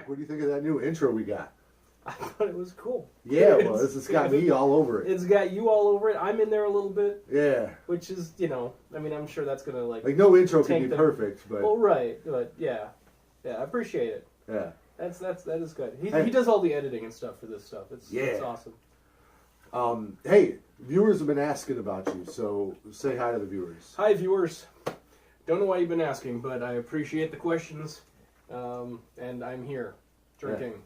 Zach, what do you think of that new intro we got? I thought it was cool. Yeah, it was. It's got me all over it. It's got you all over it. I'm in there a little bit. Yeah. Which is, I mean, I'm sure that's going to, like, no intro can be perfect, but... Well, right, but, yeah. Yeah, I appreciate it. Yeah. That is good. He does all the editing and stuff for this stuff. It's awesome. Hey, viewers have been asking about you, so say hi to the viewers. Hi, viewers. Don't know why you've been asking, but I appreciate the questions, and I'm here, drinking. Yeah.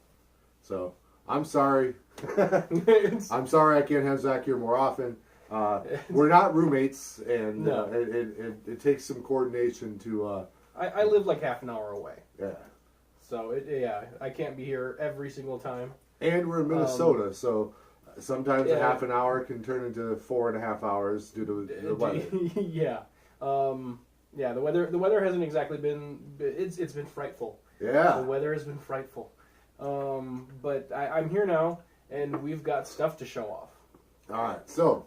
So, I'm sorry. I'm sorry I can't have Zach here more often. We're not roommates, and no. It takes some coordination to... I live like half an hour away. Yeah. So, I can't be here every single time. And we're in Minnesota, so... Sometimes a half an hour can turn into 4.5 hours due to the weather. Yeah. The weather hasn't exactly been... It's been frightful. Yeah. The weather has been frightful. But I'm here now, and we've got stuff to show off. All right. So,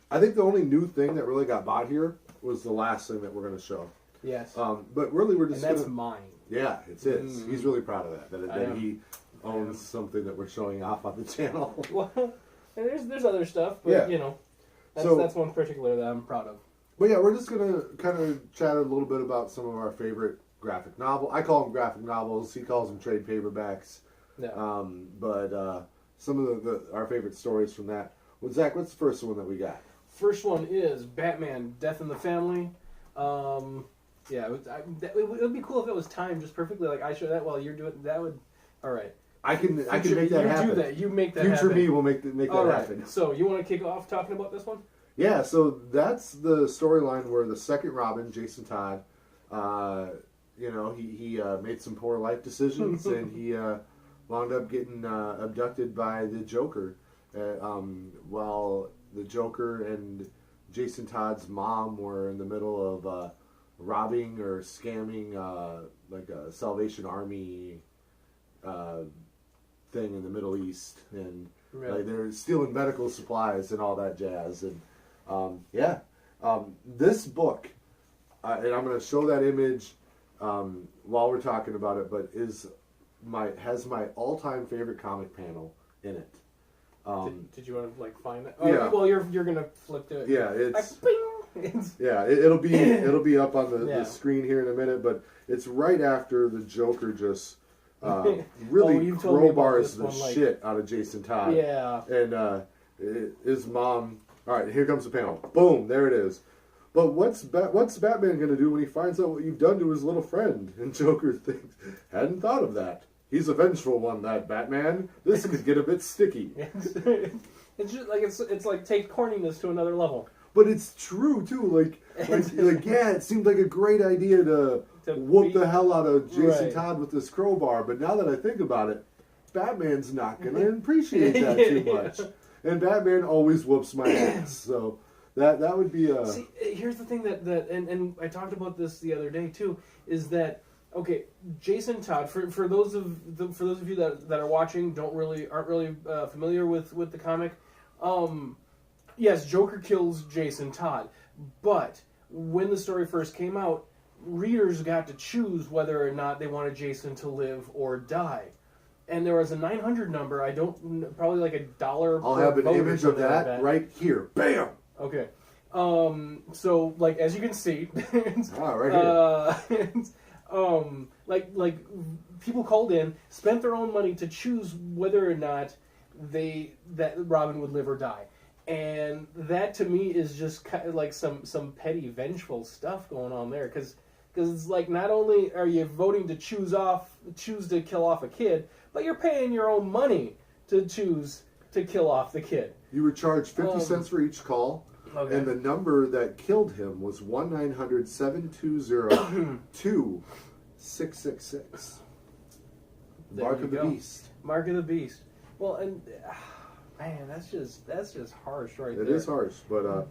I think the only new thing that really got bought here was the last thing that we're going to show. Yes. But really we're just And that's mine. Yeah, it's his. He's really proud of that. That he owns something that we're showing off on the channel. Well, and there's other stuff, but that's one particular that I'm proud of. But yeah, we're just gonna kind of chat a little bit about some of our favorite graphic novel. I call them graphic novels. He calls them trade paperbacks. Yeah. But some of our favorite stories from that. Well, Zach, what's the first one that we got? First one is Batman: Death in the Family. Yeah, it would be cool if it was timed just perfectly. Like I show that while you're doing that would. All right. I can make that happen. You do that. You make that Future happen. me will make that happen. So you want to kick off talking about this one? Yeah. So that's the storyline where the second Robin, Jason Todd, he made some poor life decisions and he wound up getting abducted by the Joker, while the Joker and Jason Todd's mom were in the middle of robbing or scamming like a Salvation Army thing in the Middle East, and like they're stealing medical supplies and all that jazz. And this book, and I'm going to show that image while we're talking about it, but has my all-time favorite comic panel in it. Did you want to find that? Oh, yeah. Well, you're gonna flip to it. Yeah, it'll be up on the screen here in a minute, but it's right after the Joker just really crowbars the shit out of Jason Todd. Yeah. And his mom. All right, here comes the panel. Boom, there it is. But what's Batman gonna do when he finds out what you've done to his little friend? And Joker thinks, hadn't thought of that. He's a vengeful one, that Batman. This could get a bit sticky. It's just like it's like take corniness to another level. But it's true too. Like it seemed like a great idea to whoop the hell out of Jason Todd with this crowbar. But now that I think about it, Batman's not going to appreciate that too much. And Batman always whoops my ass. So that would be a... See, here's the thing that and I talked about this the other day too, is that Jason Todd, for those of you that are watching aren't really familiar with the comic, yes, Joker kills Jason Todd, but when the story first came out, readers got to choose whether or not they wanted Jason to live or die. And there was a 900 number, probably like $1. I'll have an image of that right here. Bam! Okay. So, like, as you can see... right here. Like people called in, spent their own money to choose whether or not that Robin would live or die. And that to me is just kind of like some petty vengeful stuff going on there, because it's like not only are you voting to choose to kill off a kid, but you're paying your own money to choose to kill off the kid. You were charged 50 cents for each call, and the number that killed him was 1-900-720-2666. Mark of the Beast. Mark of the Beast. Well, and man, that's just harsh, right there. It is harsh, but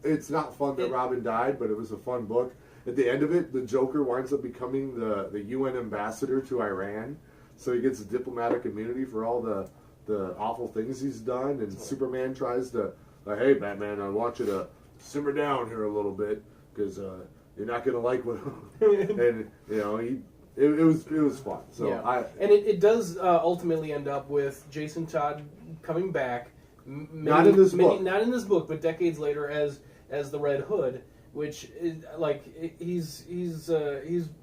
it's not fun that Robin died, but it was a fun book. At the end of it, the Joker winds up becoming the UN ambassador to Iran, so he gets diplomatic immunity for all the awful things he's done. And Superman tries to, hey Batman, I want you to simmer down here a little bit because you're not gonna like what. And he it was fun. So and it does ultimately end up with Jason Todd coming back. Not in this book. Not in this book, but decades later as the Red Hood, which is like he's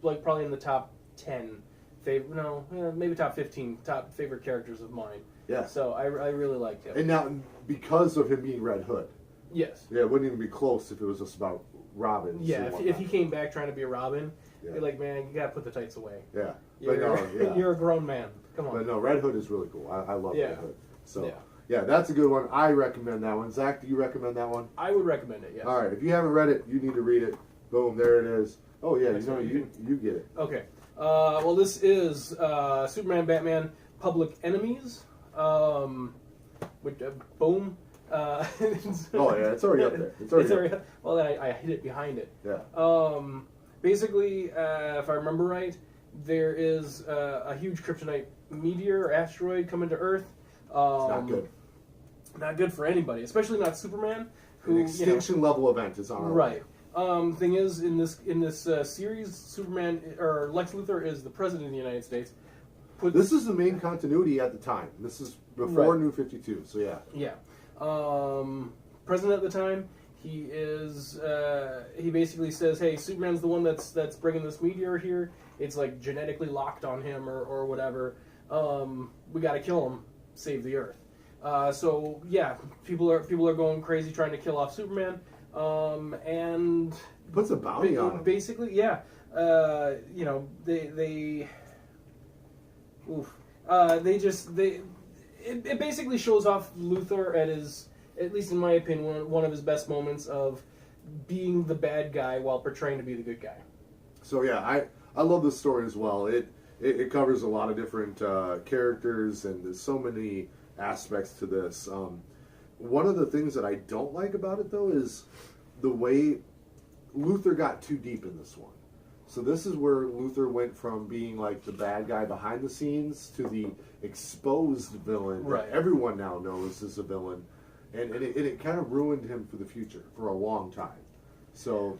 like probably in the top 10 maybe top 15 top favorite characters of mine. Yeah. So I really liked him. And now because of him being Red Hood. Yes. Yeah, it wouldn't even be close if it was just about Robin. Yeah, if he came back trying to be a Robin, you're like, man, you gotta put the tights away. Yeah. You're a grown man. Come on. But no, Red Hood is really cool. I love Red Hood. So. Yeah. Yeah, that's a good one. I recommend that one. Zach, do you recommend that one? I would recommend it, yes. All right, if you haven't read it, you need to read it. Boom, there it is. Oh, yeah, you get it. Okay. Well, this is Superman, Batman, Public Enemies. Boom. Oh, yeah, it's already up there. It's already up. Well, then I hid it behind it. Yeah. Basically, if I remember right, there is a huge kryptonite meteor or asteroid coming to Earth. It's not good. Not good for anybody, especially not Superman. Who, an extinction level event is on our way. Thing is, in this series, Superman or Lex Luthor is the president of the United States. This is the main continuity at the time. This is before New 52. So yeah. Yeah. President at the time. He is. He basically says, "Hey, Superman's the one that's bringing this meteor here. It's like genetically locked on him or whatever. We got to kill him. Save the Earth." So yeah, people are going crazy trying to kill off Superman, and puts a bounty on him. Basically, yeah. It basically shows off Luthor at least in my opinion, one of his best moments of being the bad guy while portraying to be the good guy. So yeah, I love this story as well. It covers a lot of different characters, and there's so many aspects to this. One of the things that I don't like about it, though, is the way Luthor got too deep in this one. So this is where Luthor went from being like the bad guy behind the scenes to the exposed villain that everyone now knows is a villain. And it kind of ruined him for the future for a long time. So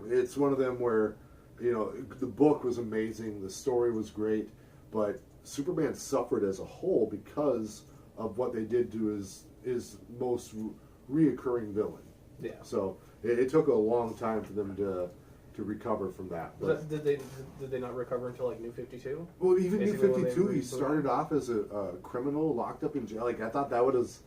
it's one of them where, the book was amazing, the story was great, but Superman suffered as a whole because of what they did to his most reoccurring villain. Yeah. So it took a long time for them to recover from that. But did they not recover until like New 52? Well, even basically New 52, he started off as a criminal locked up in jail. Like I thought that was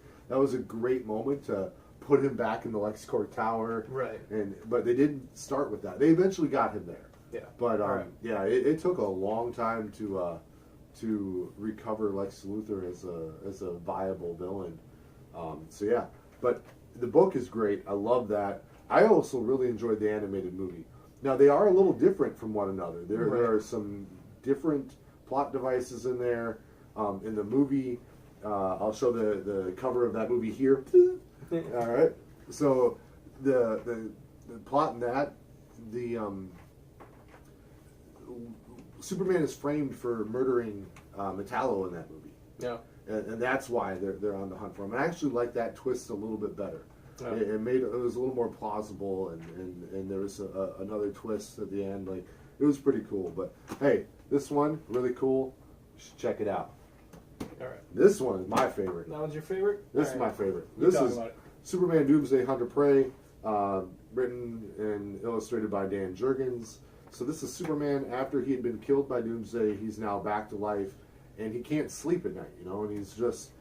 a great moment to put him back in the LexCorp Tower. Right. But they didn't start with that. They eventually got him there. Yeah. But it took a long time to recover Lex Luthor as a viable villain. So yeah, but the book is great. I love that. I also really enjoyed the animated movie. Now they are a little different from one another. There are some different plot devices in there. In the movie, I'll show the cover of that movie here. All right. So the plot in that, Superman is framed for murdering Metallo in that movie. Yeah. And that's why they're on the hunt for him. I actually like that twist a little bit better. Yeah. It was a little more plausible, and there was another twist at the end. Like it was pretty cool. But hey, this one really cool. You should check it out. All right. This one is my favorite. That one's your favorite? This is my favorite. This is Superman Doomsday Hunter Prey, written and illustrated by Dan Jurgens. So this is Superman after he had been killed by Doomsday. He's now back to life, and he can't sleep at night, and he's just,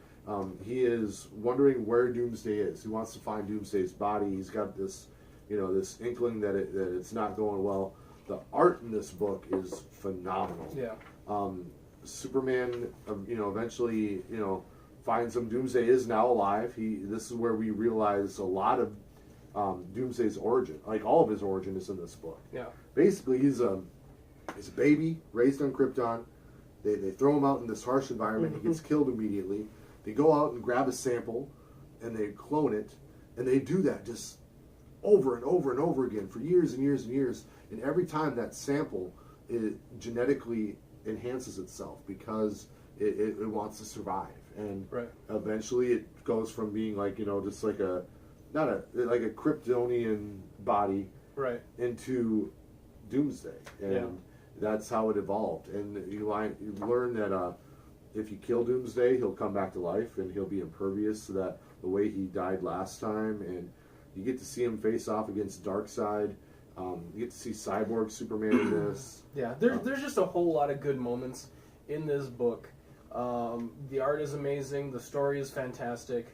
he is wondering where Doomsday is. He wants to find Doomsday's body. He's got this, this inkling that it's not going well. The art in this book is phenomenal. Yeah. Superman, eventually, finds him. Doomsday is now alive. This is where we realize a lot of Doomsday's origin. Like all of his origin is in this book. Yeah. Basically, he's a baby raised on Krypton. They throw him out in this harsh environment. He gets killed immediately. They go out and grab a sample, and they clone it, and they do that just over and over and over again for years and years and years. And every time that sample genetically enhances itself because it wants to survive. And eventually it goes from being like, just like a Kryptonian body into Doomsday. And that's how it evolved. And you learn that if you kill Doomsday, he'll come back to life, and he'll be impervious to that the way he died last time. And you get to see him face off against Darkseid. You get to see Cyborg Superman in this. Yeah, there's just a whole lot of good moments in this book. The art is amazing. The story is fantastic.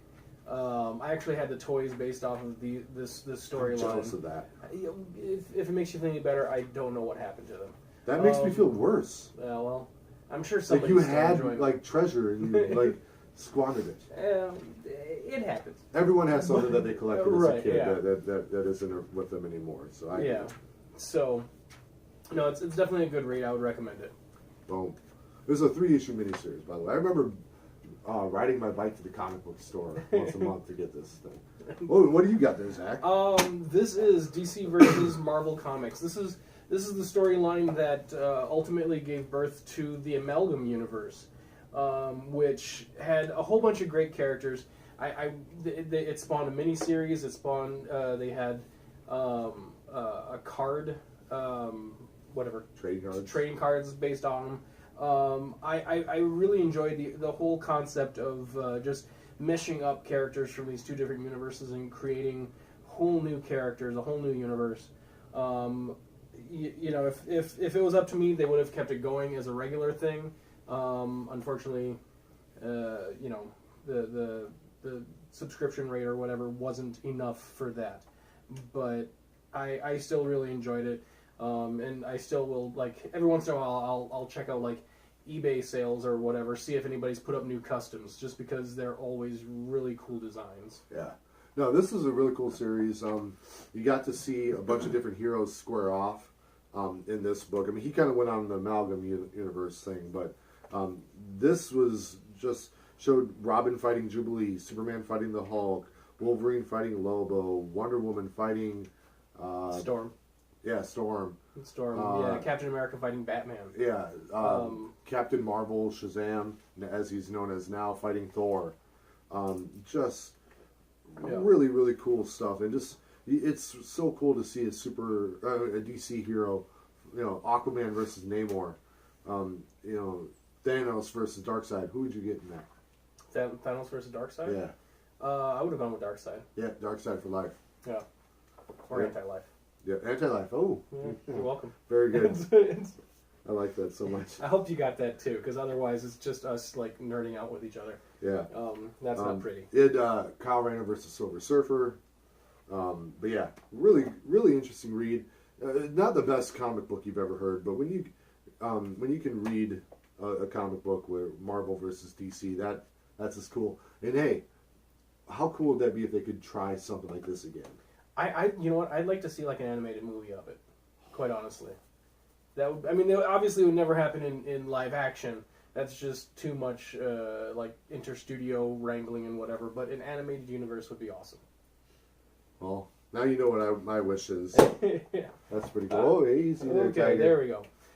I actually had the toys based off of this storyline. Jealous of that. If it makes you feel any better, I don't know what happened to them. That makes me feel worse. Yeah, well, I'm sure Like somebody's you still had enjoying like treasure and you like squandered it. it happens. Everyone has something that they collected as a kid yeah. that isn't with them anymore. So yeah. So, no, it's definitely a good read. I would recommend it. Boom. It was a 3-issue miniseries, by the way. I remember riding my bike to the comic book store once a month to get this thing. Oh, what do you got there, Zach? This is DC versus Marvel Comics. This is the storyline that ultimately gave birth to the Amalgam universe, which had a whole bunch of great characters. It spawned a miniseries. It spawned. They had a card, whatever trading cards based on them. I really enjoyed the whole concept of just meshing up characters from these two different universes and creating whole new characters, a whole new universe. You know, if it was up to me, they would have kept it going as a regular thing. Unfortunately, you know, the subscription rate or whatever wasn't enough for that. But I still really enjoyed it. And I still will, like, every once in a while I'll check out, like, eBay sales or whatever, see if anybody's put up new customs, just because they're always really cool designs. Yeah. No, this is a really cool series. You got to see a bunch of different heroes square off in this book. I mean, he kind of went on the Amalgam universe thing, but this was just showed Robin fighting Jubilee, Superman fighting the Hulk, Wolverine fighting Lobo, Wonder Woman fighting... Storm. Yeah, Storm. Yeah, Captain America fighting Batman. Yeah, Captain Marvel, Shazam, as he's known as now, fighting Thor. Just really, really cool stuff. And just, it's so cool to see a DC hero, you know, Aquaman versus Namor. You know, Thanos versus Darkseid. Who would you get in that? Thanos versus Darkseid? Yeah. I would have gone with Darkseid. Yeah, Darkseid for life. Yeah. Or anti-life. Yeah, anti-life. Oh. Yeah, you're welcome. Very good. I like that so much. I hope you got that too, because otherwise it's just us like nerding out with each other. Yeah. That's not pretty. Kyle Rayner versus Silver Surfer. But yeah, really, really interesting read. Not the best comic book you've ever heard, but when you can read a comic book with Marvel versus DC, that's just cool. And hey, how cool would that be if they could try something like this again? You know what? I'd like to see like an animated movie of it. Quite honestly, that obviously would never happen in live action. That's just too much like interstudio wrangling and whatever. But an animated universe would be awesome. Well, now you know what my wish is. Yeah. That's pretty cool. Easy there, okay, Tiger. there we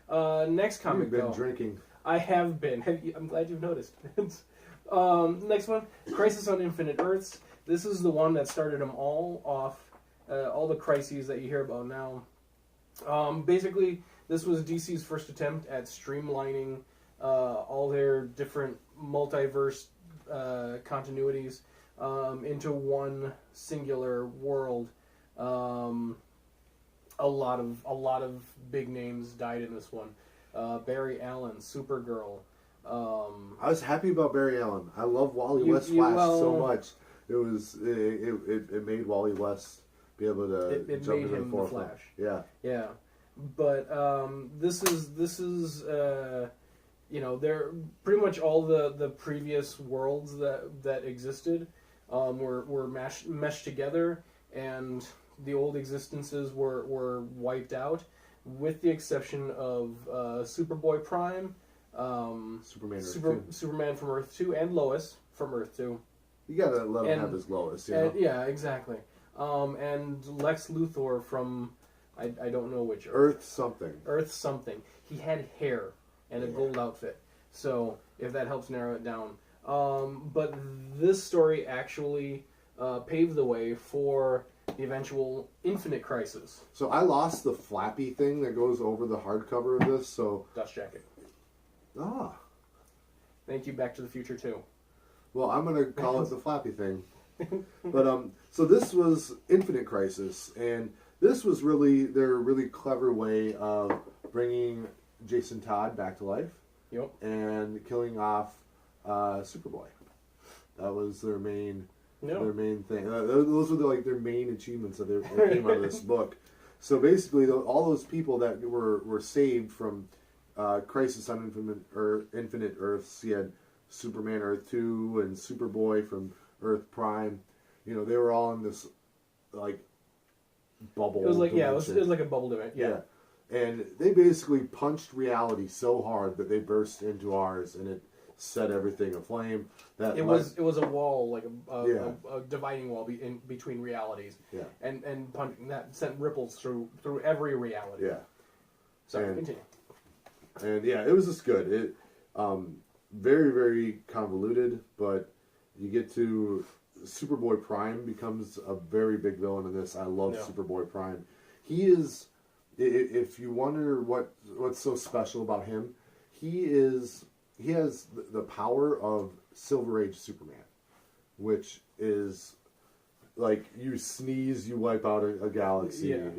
go. Next comic. You've been drinking. I have been. I'm glad you've noticed. Next one, Crisis on Infinite Earths. This is the one that started them all off. All the crises that you hear about now. Basically, this was DC's first attempt at streamlining all their different multiverse continuities into one singular world. A lot of big names died in this one. Barry Allen, Supergirl. I was happy about Barry Allen. I love Wally West Flash so much. It made Wally West be able to jump into the forefront. Flash. Yeah. Yeah. But this is you know, they're pretty much all the previous worlds that existed were meshed together, and the old existences were wiped out, with the exception of Superboy Prime, Superman from Earth 2, and Lois from Earth 2. You gotta let him have his Lois, you know? Yeah, exactly. And Lex Luthor from, I don't know which Earth something. Earth something. He had hair and a gold outfit. So, if that helps narrow it down. But this story actually paved the way for the eventual Infinite Crisis. So I lost the flappy thing that goes over the hardcover of this, so... Dust jacket. Ah. Thank you, Back to the Future 2. Well, I'm going to call it the flappy thing. But, so this was Infinite Crisis, and this was really their really clever way of bringing Jason Todd back to life. Yep. And killing off Superboy. That was their main thing. Those were like their main achievements that came out of this book. So all those people that were saved from Crisis on Infinite Earths. You had Superman Earth 2 and Superboy from Earth Prime. You know, they were all in this like bubble. It was like it was like a bubble dimension. Yeah. And they basically punched reality so hard that they burst into ours, and it set everything aflame. It was a wall, like a dividing wall between realities. Yeah. And that sent ripples through every reality. Yeah. So continue. And yeah, it was just good. It very, very convoluted, but you get to Superboy Prime becomes a very big villain in this. I love Superboy Prime. He is. If you wonder what's so special about him, he has the power of Silver Age Superman, which is like you sneeze, you wipe out a galaxy. Yeah.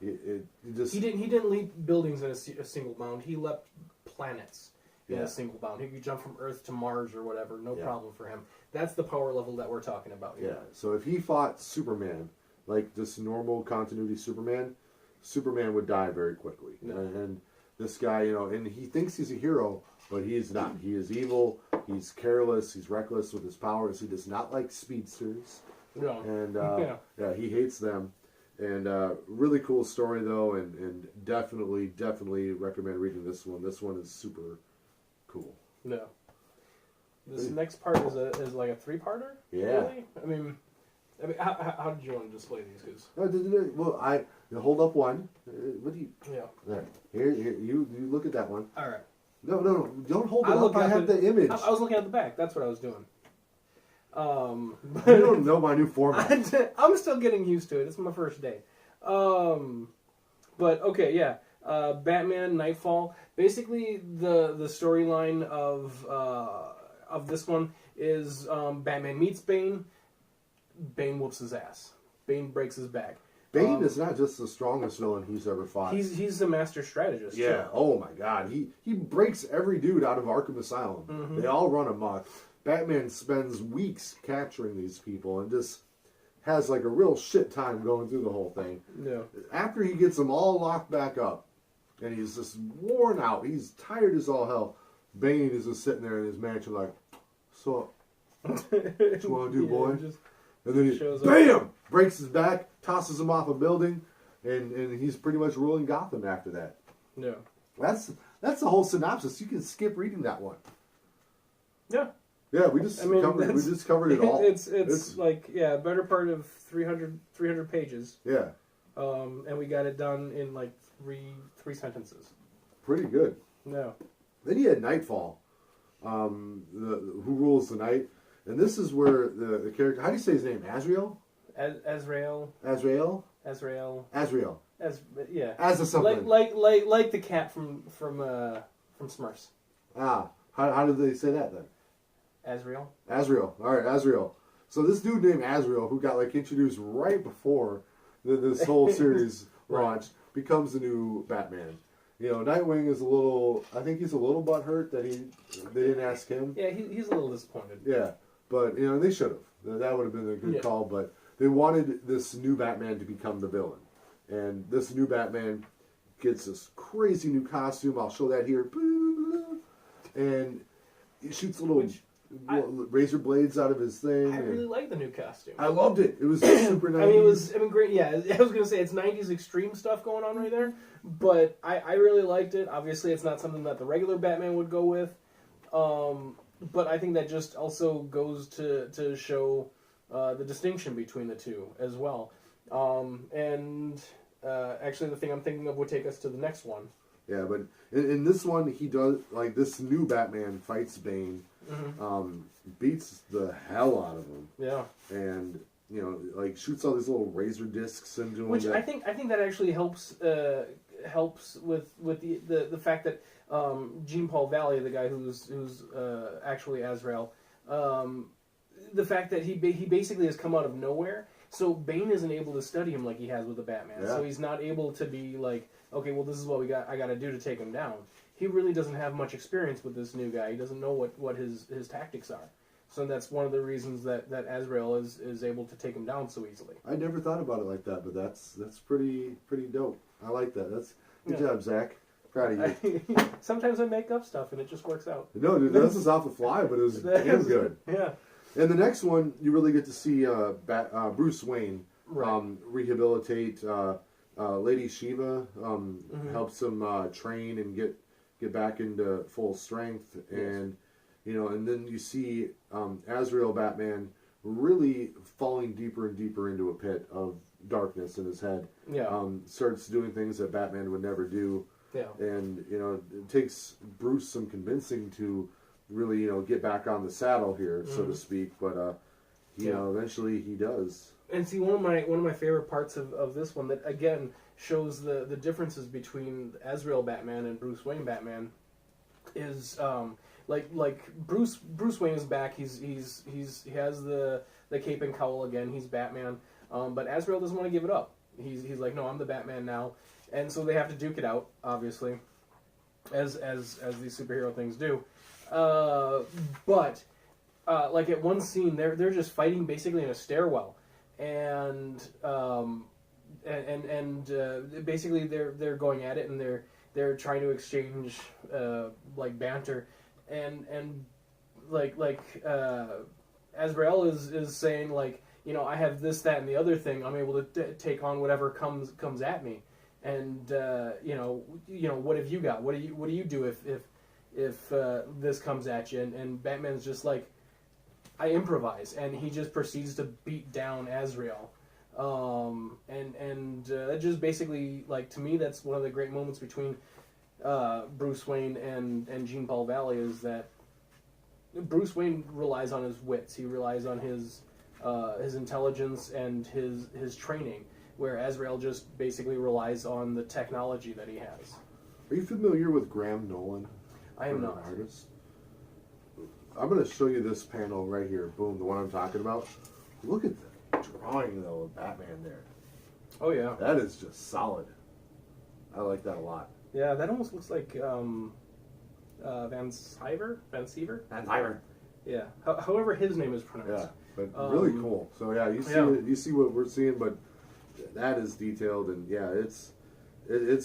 He didn't leap buildings in a single bound. He leapt planets in a single bound. He could jump from Earth to Mars or whatever, no problem for him. That's the power level that we're talking about here. Yeah. So if he fought Superman, like this normal continuity Superman would die very quickly. No. And this guy, and he thinks he's a hero, but he is not. He is evil. He's careless. He's reckless with his powers. He does not like speedsters. No. And he hates them. And really cool story though, and definitely recommend reading this one. This one is super cool. No. This next part is like a 3-parter. Yeah. Really? I mean, how did you want to display these? Well, hold up one. What do you? Yeah. There. Here, you look at that one. All right. No, don't hold it up. I have the image. I was looking at the back. That's what I was doing. You don't know my new format. I'm still getting used to it. It's my first day. But okay, yeah. Batman Nightfall. Basically, the storyline of this one is Batman meets Bane. Bane whoops his ass. Bane breaks his back. Bane is not just the strongest villain he's ever fought. He's a master strategist. Yeah. Too. Oh my God. He breaks every dude out of Arkham Asylum. Mm-hmm. They all run amok. Batman spends weeks capturing these people and just has like a real shit time going through the whole thing. Yeah. After he gets them all locked back up, and he's just worn out. He's tired as all hell. Bane is just sitting there in his mansion like, so what you want to do, boy? And then he bam! Breaks his back, tosses him off a building, and he's pretty much ruling Gotham after that. Yeah. That's the whole synopsis. You can skip reading that one. Yeah. Yeah, we just covered it all. It's like better part of 300 pages. Yeah. And we got it done in like three sentences. Pretty good. Yeah. Then you had Nightfall, Who Rules the Night, and this is where the character. How do you say his name? Azrael. Azrael. Yeah. As a something. Like the cat from Smurfs. Ah, how did they say that then? Azrael. All right, Azrael. So this dude named Azrael, who got like introduced right before this whole series launched, becomes the new Batman. Nightwing is I think he's a little butthurt that they didn't ask him. Yeah, he's a little disappointed. Yeah, but they should have. That would have been a good call. But they wanted this new Batman to become the villain, and this new Batman gets this crazy new costume. I'll show that here. And he shoots little razor blades out of his thing. I really like the new costume. I loved it. It was super nice. It was great. Yeah, I was gonna say it's 90s extreme stuff going on right there, but I really liked it. Obviously, it's not something that the regular Batman would go with, but I think that just also goes to show the distinction between the two as well. And actually, the thing I'm thinking of would take us to the next one. Yeah, but in this one, he does this new Batman fights Bane. Mm-hmm. Beats the hell out of him. Yeah. And you know, like shoots all these little razor discs into him. Which I think that actually helps with the fact that Jean Paul Valley, the guy who's actually Azrael, the fact that he basically has come out of nowhere. So Bane isn't able to study him like he has with the Batman. Yeah. So he's not able to be like, okay, well, this is what I got to do to take him down. He really doesn't have much experience with this new guy. He doesn't know what his tactics are. So that's one of the reasons that Azrael is able to take him down so easily. I never thought about it like that, but that's pretty dope. I like that. That's good job, Zach. Proud of you. Sometimes I make up stuff and it just works out. No, dude, this is off the fly, but it was damn good. Yeah. And the next one, you really get to see Bruce Wayne rehabilitate Lady Shiva, helps him train and get back into full strength, and you know, and then you see Azrael Batman really falling deeper and deeper into a pit of darkness in his head. Yeah. Starts doing things that Batman would never do. Yeah. And you know, it takes Bruce some convincing to really, you know, get back on the saddle here, so to speak. But you know, eventually he does. And see, one of my favorite parts of this one that again shows the differences between Azrael Batman and Bruce Wayne Batman is like Bruce Wayne is back. He has the cape and cowl again. He's Batman. But Azrael doesn't want to give it up. He's like, no, I'm the Batman now, and so they have to duke it out, obviously, as these superhero things do. But like at one scene, they're just fighting basically in a stairwell, and basically they're going at it, and they're trying to exchange like banter, and Azrael is saying like, you know, I have this, that, and the other thing. I'm able to take on whatever comes at me, and you know, what have you got? What do you do if this comes at you? And Batman's just like, I improvise, and he just proceeds to beat down Azrael. That just basically, like, to me, that's one of the great moments between Bruce Wayne and Jean Paul Valley, is that Bruce Wayne relies on his wits. He relies on his intelligence and his training, where Azrael just basically relies on the technology that he has. Are you familiar with Graham Nolan? I am not. Artist. I'm going to show you this panel right here. Boom, the one I'm talking about. Look at the drawing, though, of Batman there. Oh, yeah. That is just solid. I like that a lot. Yeah, that almost looks like Van Sciver? Van Sciver? Yeah. However his name is pronounced. Yeah, but really cool. So, yeah, you see what we're seeing, but that is detailed, and, yeah, it's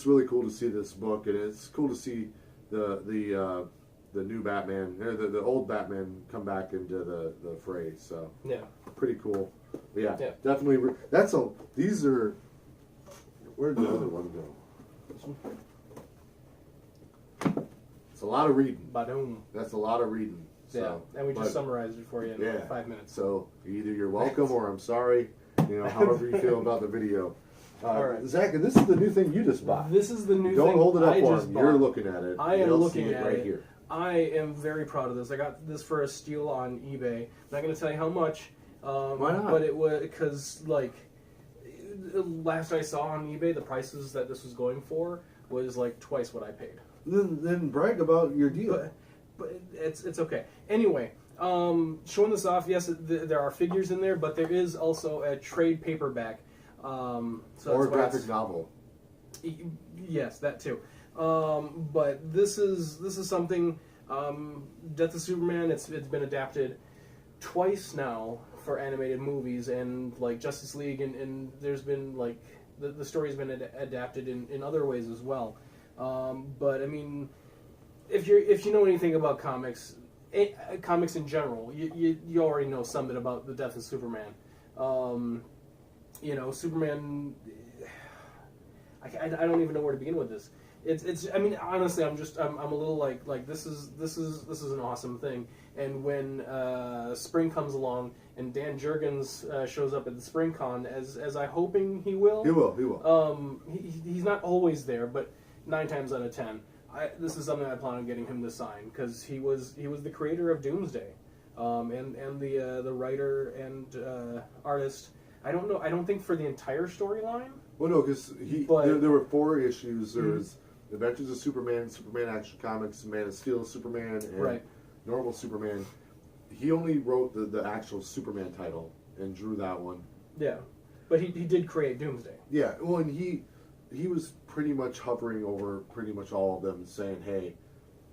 really cool to see this book, and it's cool to see the new Batman, or the old Batman, come back into the fray. So yeah, pretty cool. But yeah, definitely. These are. Where'd the other one go? This one. It's a lot of reading. Badoom. That's a lot of reading. So, yeah, and we just summarized it for you in 5 minutes. So either you're welcome or I'm sorry. You know, however you feel about the video. All right, Zach, and this is the new thing you just bought. This is the new thing. Don't hold it up for him. You're looking at it. I am looking at it right here. I am very proud of this. I got this for a steal on eBay. I'm not going to tell you how much. Why not? But it was because, like, last I saw on eBay, the prices that this was going for was like twice what I paid. Then brag about your deal. But it's okay. Anyway, showing this off. Yes, there are figures in there, but there is also a trade paperback. So or a graphic novel. Yes, that too. But this is something. Death of Superman. It's been adapted twice now for animated movies, and like Justice League, and there's been like the story's been adapted in other ways as well. But I mean, if you know anything about comics in general, you already know something about the Death of Superman. You know, Superman. I don't even know where to begin with this. It's. I mean, honestly, I'm a little like this is an awesome thing. And when spring comes along and Dan Jurgens shows up at the Spring Con, as I'm hoping he will. He will. He's not always there, but 9 times out of 10, this is something I plan on getting him to sign, because he was the creator of Doomsday. and the writer and artist. I don't know. I don't think for the entire storyline. Well, no, because there were 4 issues. There was Adventures of Superman, Superman Action Comics, Man of Steel, Superman, and normal Superman. He only wrote the actual Superman title and drew that one. Yeah, but he did create Doomsday. Yeah, well, and he was pretty much hovering over pretty much all of them, saying, "Hey,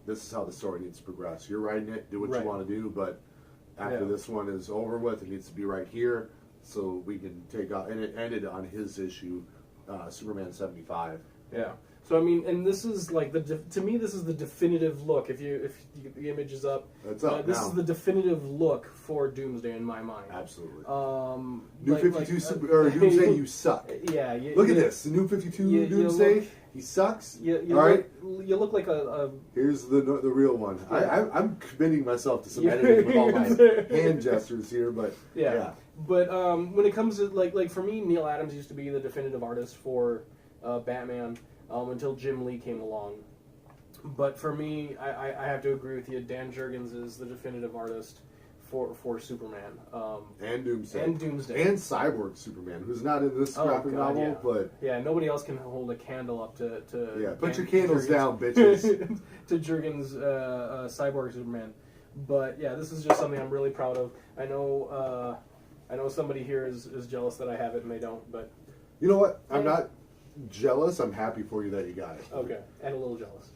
this is how the story needs to progress. You're writing it, do what you want to do, but after this one is over with, it needs to be right here, so we can take out." And it ended on his issue, Superman 75. Yeah. So I mean, and this is like to me, this is the definitive look. If you get the images up, it's up this now. is the definitive look for Doomsday in my mind. Absolutely. New 52 or Doomsday, you suck. Yeah. Look at this, the New 52 Doomsday. He sucks. You look like a. Here's the real one. Yeah. I'm committing myself to some editing with all my hand gestures here, but yeah. But when it comes to like for me, Neil Adams used to be the definitive artist for Batman. Until Jim Lee came along. But for me, I have to agree with you. Dan Jurgens is the definitive artist for Superman. And Doomsday. And Cyborg Superman, who's not in this graphic novel, but... Yeah, nobody else can hold a candle up to yeah, put your candles down, bitches. to Jurgens' Cyborg Superman. But yeah, this is just something I'm really proud of. I know somebody here is jealous that I have it and they don't, but... You know what? I'm not... jealous. I'm happy for you that you got it. Okay, and a little jealous.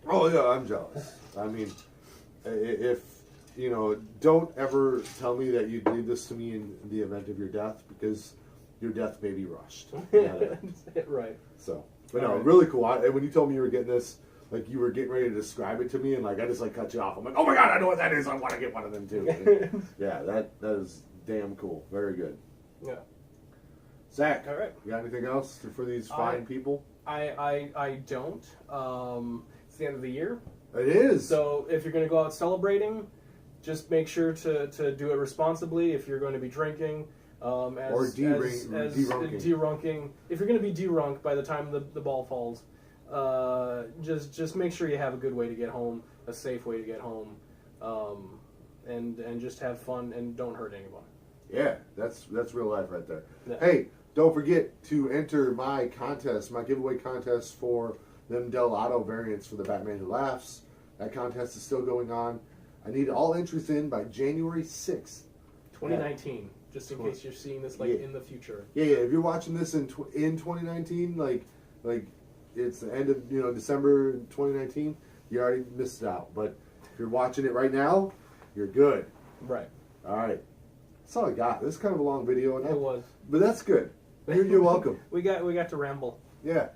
Oh yeah, I'm jealous. I mean, if don't ever tell me that you'd leave this to me in the event of your death, because your death may be rushed. Right. So, but no, really cool. When you told me you were getting this, like you were getting ready to describe it to me, and like I just cut you off. I'm like, oh my god, I know what that is. I want to get one of them too. And, yeah, that is damn cool. Very good. Yeah. Zach, all right. You got anything else for these fine people? I don't. It's the end of the year. It is. So if you're going to go out celebrating, just make sure to do it responsibly. If you're going to be drinking, or de-runking. If you're going to be de-runk by the time the ball falls, just make sure you have a good way to get home, a safe way to get home, and just have fun and don't hurt anyone. Yeah, that's real life right there. Yeah. Hey, don't forget to enter my giveaway contest for them Del Auto variants for the Batman Who Laughs. That contest is still going on. I need all entries in by January 6th. 2019, just in case you're seeing this in the future. Yeah. If you're watching this in 2019, like it's the end of December 2019, you already missed out. But if you're watching it right now, you're good. Right. All right. That's all I got. This is kind of a long video. It was. But that's good. You're welcome. we got to ramble. Yeah.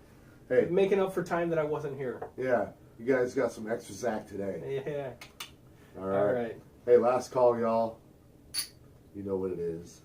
Hey. Making up for time that I wasn't here. Yeah. You guys got some extra Zac today. Yeah. All right. Hey, last call, y'all. You know what it is.